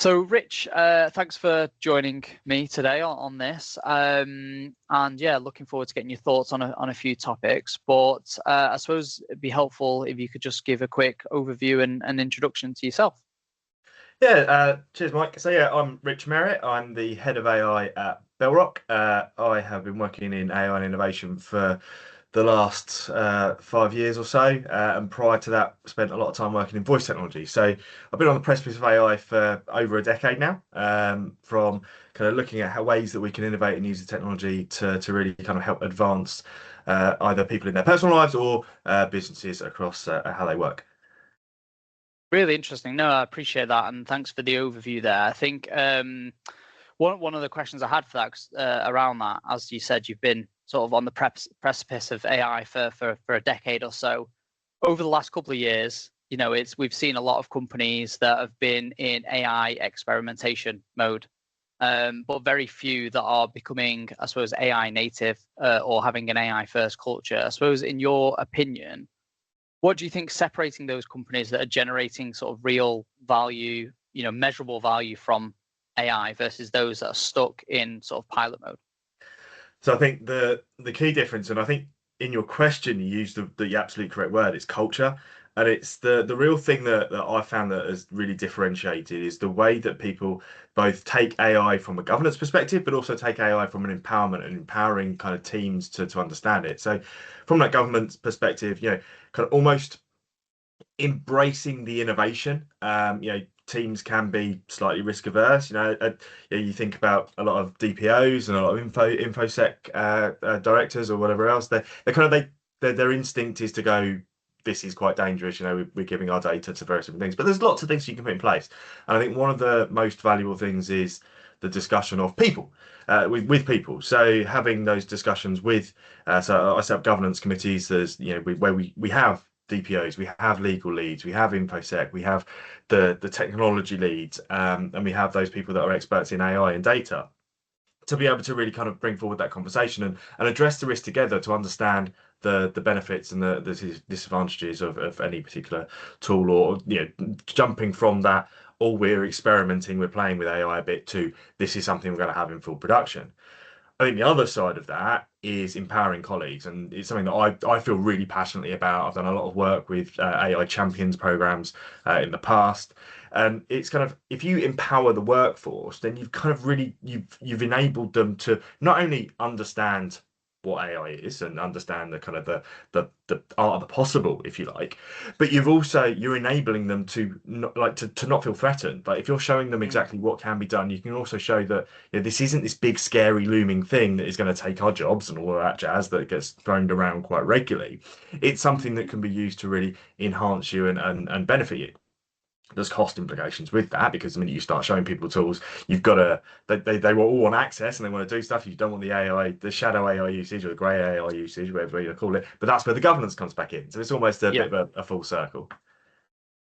So, Rich, thanks for joining me today on this. And yeah, looking forward to getting your thoughts on a few topics. But I suppose it'd be helpful if you could just give a quick overview and an introduction to yourself. Yeah, cheers, Mike. So yeah, I'm Rich Merrett. I'm the head of AI at Bellrock. I have been working in AI and innovation for the last 5 years or so, and prior to that, spent a lot of time working in voice technology. So I've been on the precipice of AI for over a decade now, from kind of looking at how ways that we can innovate and use the technology to really kind of help advance either people in their personal lives or businesses across how they work. Really interesting. No, I appreciate that, and thanks for the overview there. I think one of the questions I had for that around that, as you said, you've been sort of on the precipice of AI for a decade or so. Over the last couple of years, we've seen a lot of companies that have been in AI experimentation mode, but very few that are becoming, I suppose, AI native or having an AI first culture. I suppose, in your opinion, what do you think separating those companies that are generating sort of real value, measurable value from AI versus those that are stuck in sort of pilot mode? So I think the key difference, and I think in your question you used the absolute correct word, it's culture. And it's the real thing that I found that has really differentiated is the way that people both take AI from a governance perspective, but also take AI from an empowerment and empowering kind of teams to understand it. So from that government perspective, kind of almost embracing the innovation. Teams can be slightly risk averse. You think about a lot of DPOs and a lot of infosec directors or whatever else. Their instinct is to go, this is quite dangerous. We're giving our data to various different things, but there's lots of things you can put in place. And I think one of the most valuable things is the discussion of people. With people, so having those discussions with, so I set up governance committees. There's, where we have DPOs, we have legal leads, we have infosec, we have the technology leads, and we have those people that are experts in AI and data to be able to really kind of bring forward that conversation and address the risk together to understand the benefits and the disadvantages of any particular tool, or jumping from that, or we're experimenting, we're playing with AI a bit, to this is something we're going to have in full production. I think the other side of that is empowering colleagues, and it's something that I feel really passionately about. I've done a lot of work with AI champions programs in the past, and it's kind of, if you empower the workforce, then you've kind of really you've enabled them to not only understand what AI is and understand the kind of the art of the possible, if you like, but you're enabling them to not feel threatened. Like, if you're showing them exactly what can be done, you can also show that this isn't this big scary looming thing that is going to take our jobs and all of that jazz that gets thrown around quite regularly. It's something that can be used to really enhance you and benefit you. There's cost implications with that, because the minute you start showing people tools, you've got to, they all want access and they want to do stuff. You don't want the AI, the shadow AI usage or the grey AI usage, whatever you call it. But that's where the governance comes back in. So it's almost a bit of a full circle.